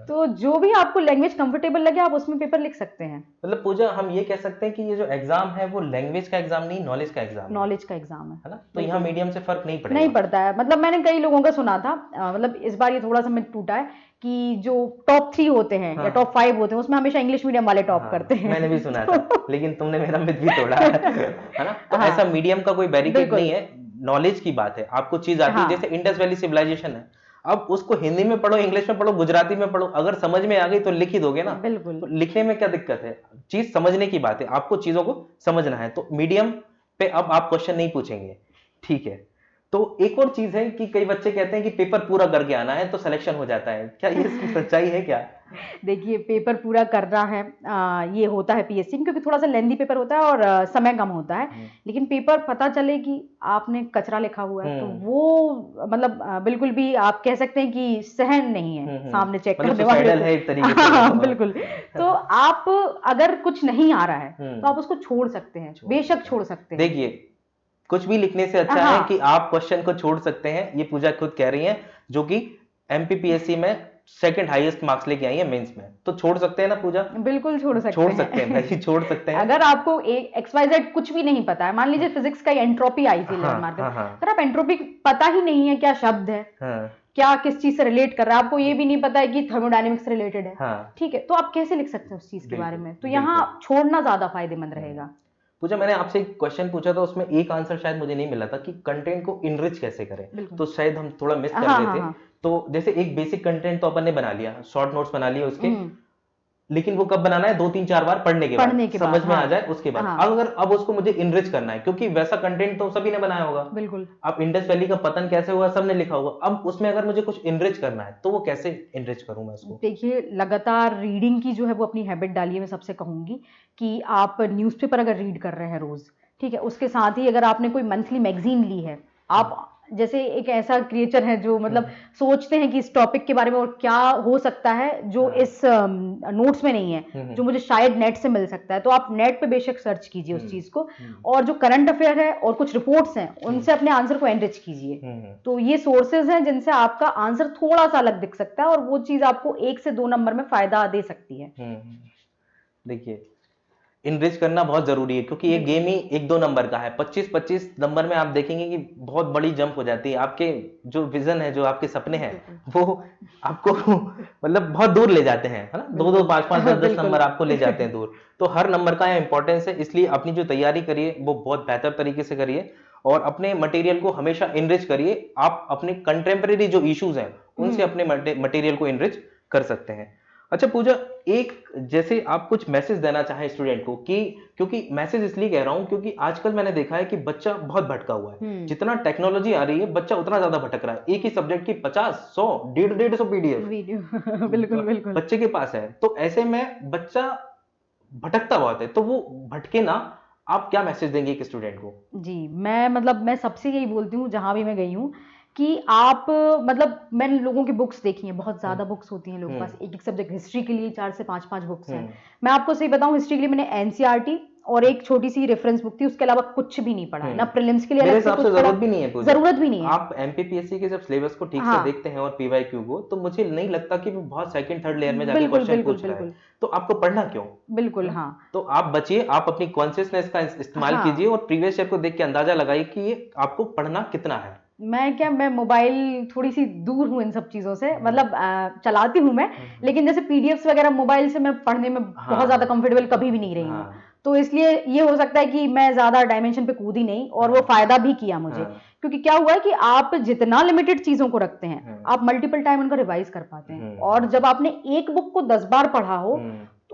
तो जो भी आपको लैंग्वेज कंफर्टेबल लगे आप उसमें पेपर लिख सकते हैं। मतलब पूजा, हम ये कह सकते हैं कि ये जो एग्जाम है वो लैंग्वेज का एग्जाम नहीं, नॉलेज का एग्जाम है। नॉलेज का एग्जाम है ना? तो यहाँ मीडियम से फर्क नहीं पड़ेगा? नहीं पड़ता है। मतलब मैंने कई लोगों का सुना था, मतलब इस बार ये थोड़ा सा मिथ टूटा है कि जो टॉप 3 होते हैं या टॉप 5 होते हैं उसमें हमेशा इंग्लिश मीडियम वाले टॉप करते हैं। मैंने भी सुना था, लेकिन तुमने मेरा मिथ भी तोड़ा है ना? तो ऐसा मीडियम का कोई बैरिकेड नहीं है, नॉलेज की बात है। आपको चीज आती है, जैसे इंडस वैली सिविलाइजेशन है, अब उसको हिंदी में पढ़ो, इंग्लिश में पढ़ो, गुजराती में पढ़ो, अगर समझ में आ गई तो लिख ही दोगे ना। बिल्कुल। तो लिखने में क्या दिक्कत है? चीज समझने की बात है, आपको चीजों को समझना है। तो मीडियम पे अब आप क्वेश्चन नहीं पूछेंगे, ठीक है। तो एक और चीज है कि कई बच्चे कहते हैं कि पेपर पूरा करके आना है तो सिलेक्शन हो जाता है, क्या ये इसकी सच्चाई है क्या? देखिए, पेपर पूरा करना है, ये होता है पीएससी में, क्योंकि थोड़ा सा लेंदी पेपर होता है और समय कम होता है। लेकिन पेपर पता चले कि आपने कचरा लिखा हुआ है तो वो मतलब बिल्कुल भी आप कह सकते हैं कि सहन नहीं है सामने चेक करने वाले है एक तरीके से। हाँ, बिल्कुल। तो आप अगर कुछ नहीं आ रहा है तो आप उसको छोड़ सकते हैं, बेशक छोड़ सकते हैं। देखिए, कुछ भी लिखने से अच्छा है कि आप क्वेश्चन को छोड़ सकते हैं। ये पूजा खुद कह रही है, जो कि एमपीपीएससी में सेकंड हाईएस्ट मार्क्स लेके आई है मेंस में। तो छोड़ सकते हैं ना पूजा? बिल्कुल छोड़ सकते हैं भाई, छोड़ सकते हैं। अगर आपको XYZ कुछ भी नहीं पता है, मान लीजिए फिजिक्स का एंट्रोपी आई थी 11 मार्क, अगर आप एंट्रोपी पता ही नहीं है क्या शब्द है, क्या किस चीज से रिलेट कर रहा है, आपको ये भी नहीं पता है कि थर्मोडायनेमिक्स से रिलेटेड है, ठीक है, तो आप कैसे लिख सकते हैं उस चीज के बारे में? तो यहाँ छोड़ना ज्यादा फायदेमंद रहेगा। पूजा, मैंने आपसे एक क्वेश्चन पूछा था, उसमें एक आंसर शायद मुझे नहीं मिला था कि कंटेंट को इनरिच कैसे करें, तो शायद हम थोड़ा मिस कर रहे थे। तो जैसे एक बेसिक कंटेंट तो अपन ने बना लिया, शॉर्ट नोट्स बना लिए उसके, लेकिन वो कब बनाना है? 2-3-4 बार पढ़ने के बाद समझ में आ जाए उसके बाद। अगर अब उसको मुझे इनरिच करना है, क्योंकि वैसा कंटेंट तो सभी ने बनाया होगा, बिल्कुल। अब इंडस वैली का पतन कैसे हुआ सबने लिखा होगा, अब उसमें अगर मुझे कुछ इनरिच करना है तो वो कैसे इनरिच करूं मैं उसको? देखिए, लगातार रीडिंग की जो है वो अपनी हैबिट डालिए। मैं सबसे कहूंगी कि आप न्यूज़पेपर अगर रीड कर रहे हैं रोज, ठीक है, उसके साथ ही अगर आपने कोई मंथली मैगजीन ली है, आप जैसे एक ऐसा क्रिएचर है जो मतलब सोचते हैं कि इस टॉपिक के बारे में और क्या हो सकता है जो इस नोट्स में नहीं है, जो मुझे शायद नेट से मिल सकता है, तो आप नेट पे बेशक सर्च कीजिए उस चीज को, और जो करंट अफेयर है और कुछ रिपोर्ट्स हैं उनसे अपने आंसर को एनरिच कीजिए। तो ये सोर्सेज हैं जिनसे आपका आंसर थोड़ा सा अलग दिख सकता है और वो चीज आपको 1 से 2 नंबर में फायदा दे सकती है। देखिए, इनरिच करना बहुत जरूरी है, क्योंकि ये गेम ही 1-2 नंबर का है। 25-25 नंबर में आप देखेंगे कि बहुत बड़ी जंप हो जाती है। आपके जो विजन है, जो आपके सपने हैं, वो आपको मतलब बहुत दूर ले जाते हैं, है ना? 2-2, 5-5, 10-10 नंबर आपको ले जाते हैं दूर। तो हर नंबर का इंपॉर्टेंस है, इसलिए अपनी जो तैयारी करिए वो बहुत बेहतर तरीके से करिए और अपने मटेरियल को हमेशा इनरिच करिए। आप अपने कंटेम्प्रेरी जो इश्यूज हैं उनसे अपने मटेरियल को इनरिच कर सकते हैं। अच्छा पूजा, एक जैसे आप कुछ मैसेज देना चाहें स्टूडेंट को, कि क्योंकि मैसेज इसलिए कह रहा हूं क्योंकि आजकल मैंने देखा है कि बच्चा बहुत भटका हुआ है। जितना टेक्नोलॉजी आ रही है बच्चा उतना ज्यादा भटक रहा है। एक ही सब्जेक्ट की 50, 100, 150 पीडीएफ वीडियो बिल्कुल बिल्कुल बच्चे के पास है। तो ऐसे में बच्चा भटकता बहुत है, तो वो भटके ना। आप क्या मैसेज देंगे एक स्टूडेंट को? जी, मैं मतलब मैं सबसे यही बोलती हूँ जहाँ भी मैं गई हूँ कि आप मतलब मैंने लोगों की बुक्स देखी हैं, बहुत ज़्यादा बुक्स होती हैं लोगों के पास, एक-एक सब्जेक्ट। हिस्ट्री के लिए 4 से 5-5 बुक्स हैं। मैं आपको सही बताऊँ, हिस्ट्री के लिए मैंने एनसीईआरटी और एक छोटी-सी रेफरेंस बुक थी, उसके अलावा कुछ भी नहीं पढ़ा है। ना प्रीलिम्स के लिए मेरे अलग से हिसाब कुछ से पढ़ा, जरूरत भी नहीं है पूजा। ज़रूरत भी नहीं है। आप एमपीपीएससी के जब सिलेबस को ठीक से हाँ, देखते हैं और पीवाईक्यू को, तो मुझे नहीं लगता कि वो बहुत सेकंड थर्ड लेयर में जाके बिल्कुल, क्वेश्चन बिल्कुल, पूछ रहा है। बिल्कुल, तो आपको पढ़ना क्यों? बिल्कुल, हाँ। तो आप बचिए, आप अपनी कॉन्शियसनेस का इस्तेमाल कीजिए हाँ, और प्रीवियस ईयर को देख के अंदाजा लगाइए कि ये आपको पढ़ना कितना है। मैं मोबाइल थोड़ी-सी दूर हूँ इन सब चीज़ों से, मतलब चलाती हूँ मैं, लेकिन जैसे पीडीएफ्स वगैरह मोबाइल से मैं पढ़ने में बहुत ज़्यादा कंफर्टेबल कभी भी नहीं रही हूँ। तो इसलिए ये हो सकता है कि मैं ज़्यादा डायमेंशन पे कूदी नहीं और वो फ़ायदा भी किया मुझे। क्योंकि क्या हुआ है कि आप जितना लिमिटेड चीज़ों को रखते हैं, आप मल्टीपल टाइम उनको रिवाइज़ कर पाते हैं। और जब आपने एक बुक को 10 बार पढ़ा हो,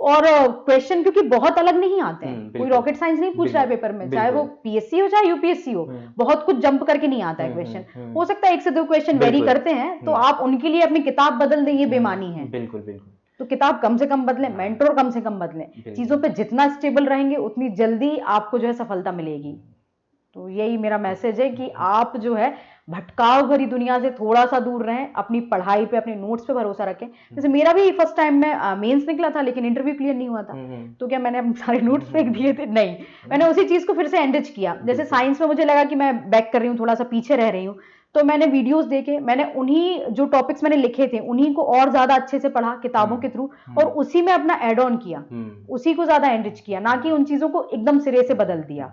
और क्वेश्चन क्योंकि बहुत अलग नहीं आते हैं, कोई रॉकेट साइंस नहीं पूछ रहा है पेपर में, चाहे वो पीएससी हो चाहे यूपीएससी हो, बहुत कुछ जंप करके नहीं आता है क्वेश्चन। हो सकता है 1 से 2 क्वेश्चन वेरी करते हैं, तो आप उनके लिए अपनी किताब बदल दें, ये बेमानी है। बिल्कुल बिल्कुल। तो किताब कम से कम बदलें, मेंटोर कम से कम बदलें। चीज़ों पे जितना स्टेबल रहेंगे उतनी जल्दी आपको जो है सफलता मिलेगी। तो यही मेरा मैसेज है कि आप जो है भटकाव भरी दुनिया से थोड़ा सा दूर रहें, अपनी पढ़ाई पे, अपने नोट्स पे भरोसा रखें। जैसे मेरा भी फर्स्ट टाइम में मेंस निकला था, लेकिन इंटरव्यू क्लियर नहीं हुआ था। तो क्या मैंने अपने सारे नोट्स फेंक दिए थे? नहीं, मैंने उसी चीज को फिर से एनरिच किया। जैसे साइंस में मुझे लगा कि मैं बैक कर रही हूँ, थोड़ा सा पीछे रह रही हूँ, तो मैंने वीडियोस देखे, मैंने उन्हीं जो टॉपिक्स मैंने लिखे थे उन्हीं को और ज्यादा अच्छे से पढ़ा किताबों के थ्रू, और उसी में अपना एड ऑन किया, उसी को ज्यादा एनरिच किया, ना कि उन चीजों को एकदम सिरे से बदल दिया।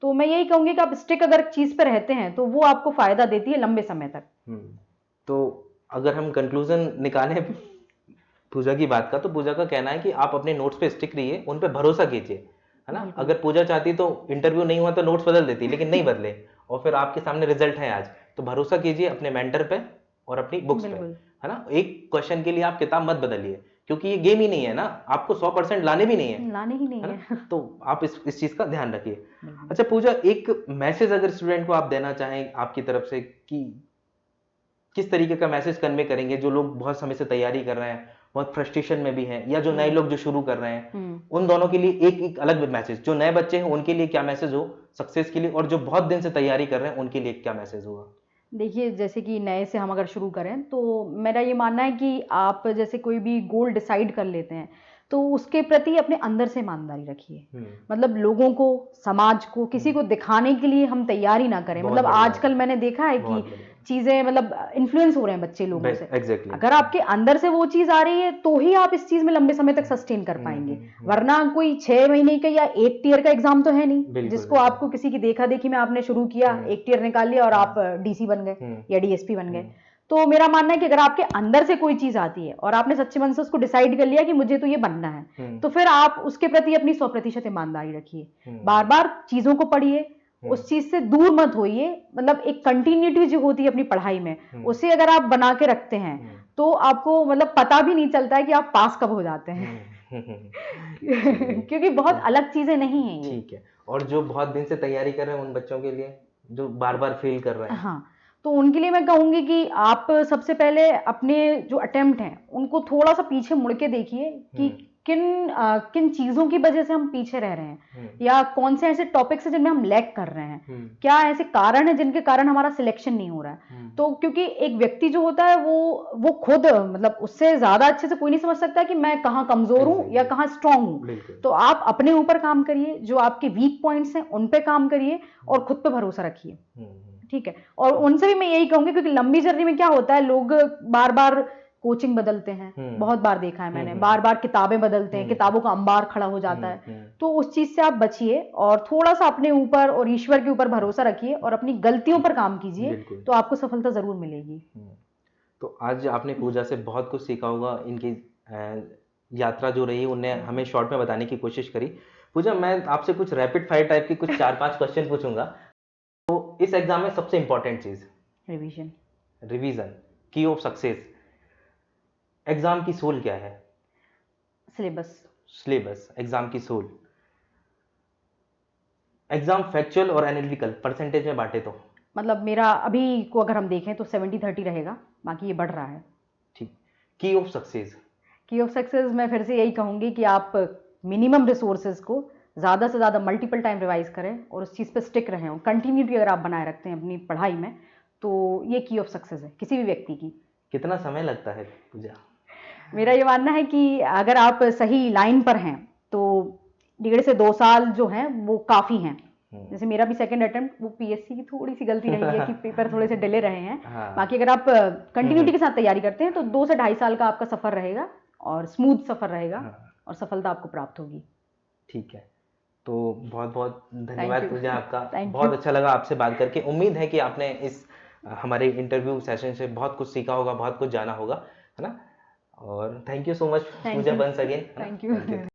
तो मैं यही कहूंगी कि आप स्टिक अगर चीज पे रहते हैं तो वो आपको फायदा देती है लंबे समय तक। तो अगर हम कंक्लूजन निकालें पूजा की बात का, तो पूजा का कहना है कि आप अपने नोट्स पे स्टिक रहिए, उन पे भरोसा कीजिए, है ना? अगर पूजा चाहती तो इंटरव्यू नहीं हुआ तो नोट्स बदल देती, लेकिन नहीं बदले और फिर आपके सामने रिजल्ट है आज। तो भरोसा कीजिए अपने मेंटर पे और अपनी बुक्स पे, है ना? एक क्वेश्चन के लिए आप किताब मत बदलिए, क्योंकि ये गेम ही नहीं है ना, आपको 100% लाने भी नहीं है, लाने ही नहीं है। तो आप इस चीज का ध्यान रखिए। अच्छा पूजा, एक मैसेज अगर स्टूडेंट को आप देना चाहें आपकी तरफ से, कि किस तरीके का मैसेज कन्वे करेंगे जो लोग बहुत समय से तैयारी कर रहे हैं, बहुत फ्रस्ट्रेशन में भी हैं, या जो नए लोग जो शुरू कर रहे हैं, उन दोनों के लिए एक एक अलग मैसेज, जो नए बच्चे हैं उनके लिए क्या मैसेज हो सक्सेस के लिए, और जो बहुत दिन से तैयारी कर रहे हैं उनके लिए क्या मैसेज होगा? देखिए, जैसे कि नए से हम अगर शुरू करें तो मेरा ये मानना है कि आप जैसे कोई भी गोल डिसाइड कर लेते हैं तो उसके प्रति अपने अंदर से ईमानदारी रखिए। मतलब लोगों को, समाज को, किसी को दिखाने के लिए हम तैयारी ना करें। मतलब आजकल मैंने देखा है कि चीजें मतलब इन्फ्लुएंस हो रहे हैं बच्चे लोगों से। अगर आपके अंदर से वो चीज आ रही है तो ही आप इस चीज में लंबे समय तक सस्टेन कर पाएंगे, वरना कोई 6 महीने का या 1 ईयर का एग्जाम तो है नहीं जिसको आपको किसी की देखा देखी में आपने शुरू किया, 1 ईयर निकाल लिया और आप डीसी बन गए या डीएसपी बन गए। तो मेरा मानना है कि अगर आपके अंदर से कोई चीज आती है और आपने सच्चे मन से उसको डिसाइड कर लिया कि मुझे तो ये बनना है, तो फिर आप उसके प्रति अपनी 100% ईमानदारी रखिए। बार बार चीजों को पढ़िए, उस चीज से दूर मत होइए। मतलब एक कंटिन्यूटी जो होती है अपनी पढ़ाई में, उसे अगर आप बना के रखते हैं तो आपको मतलब पता भी नहीं चलता है कि आप पास कब हो जाते हैं। क्योंकि बहुत अलग चीजें नहीं है ये। ठीक है। और जो बहुत दिन से तैयारी कर रहे हैं उन बच्चों के लिए जो बार बार फेल कर रहे हैं, हाँ, तो उनके लिए मैं कहूंगी कि आप सबसे पहले अपने जो अटेम्प्ट हैं उनको थोड़ा सा पीछे मुड़ के देखिए कि किन चीजों की वजह से हम पीछे रह रहे हैं, या कौन से ऐसे टॉपिक्स हैं जिनमें हम लैग कर रहे हैं, क्या ऐसे कारण है जिनके कारण हमारा सिलेक्शन नहीं हो रहा है। तो क्योंकि एक व्यक्ति जो होता है वो खुद मतलब उससे ज्यादा अच्छे से कोई नहीं समझ सकता कि मैं कहाँ कमजोर हूँ या कहाँ स्ट्रांग हूँ। तो आप अपने ऊपर काम करिए, जो आपके वीक पॉइंट्स हैं उन पे काम करिए और खुद पे भरोसा रखिए, ठीक है। और उनसे भी मैं यही कहूंगी, क्योंकि लंबी जर्नी में क्या होता है, लोग बार बार कोचिंग बदलते हैं, बहुत बार देखा है मैंने, बार बार किताबें बदलते हैं, किताबों का अंबार खड़ा हो जाता है। तो उस चीज से आप बचिए और थोड़ा सा अपने ऊपर और ईश्वर के ऊपर भरोसा रखिए और अपनी गलतियों पर काम कीजिए, तो आपको सफलता जरूर मिलेगी। तो आज आपने पूजा से बहुत कुछ सीखा होगा, इनकी यात्रा जो रही उन्हें हमें शॉर्ट में बताने की कोशिश करी। पूजा, मैं आपसे कुछ रैपिड फायर टाइप की कुछ 4-5 क्वेश्चन पूछूंगा। तो इस एग्जाम में सबसे इंपॉर्टेंट चीज रिवीजन। रिवीजन, की ऑफ सक्सेस। एग्जाम की सोल क्या है? सिलेबस। सिलेबस एग्जाम की सोल। एग्जाम फैक्चुअल और एनालिटिकल परसेंटेज में बांटे तो? मतलब मेरा अभी को अगर हम देखें तो 70-30 रहेगा, बाकी ये बढ़ रहा है। ठीक। की ऑफ सक्सेस। की ऑफ सक्सेस मैं फिर से यही कहूंगी कि आप मिनिमम रिसोर्सेज को ज़्यादा से ज़्यादा मल्टीपल टाइम रिवाइज करें और उस चीज़ पे स्टिक रहें, और कंटिन्यूटी अगर आप बनाए रखते हैं अपनी पढ़ाई में, तो ये की ऑफ सक्सेस है किसी भी व्यक्ति की। कितना समय लगता है पूजा? मेरा ये मानना है कि अगर आप सही लाइन पर हैं तो 1.5 से 2 साल जो हैं वो काफ़ी हैं। जैसे मेरा भी सेकंड अटेम्प्ट, वो पीएससी की थोड़ी सी गलती रही है कि पेपर थोड़े से डिले रहे हैं। बाकी अगर आप कंटिन्यूटी के साथ तैयारी करते हैं तो 2 से 2.5 साल का आपका सफ़र रहेगा और स्मूथ सफ़र रहेगा और सफलता आपको प्राप्त होगी। ठीक है, तो बहुत बहुत धन्यवाद पूजा आपका। बहुत अच्छा लगा आपसे बात करके। उम्मीद है कि आपने इस हमारे इंटरव्यू सेशन से बहुत कुछ सीखा होगा, बहुत कुछ जाना होगा, है ना। और thank you so much Pooja, once again. Thank you.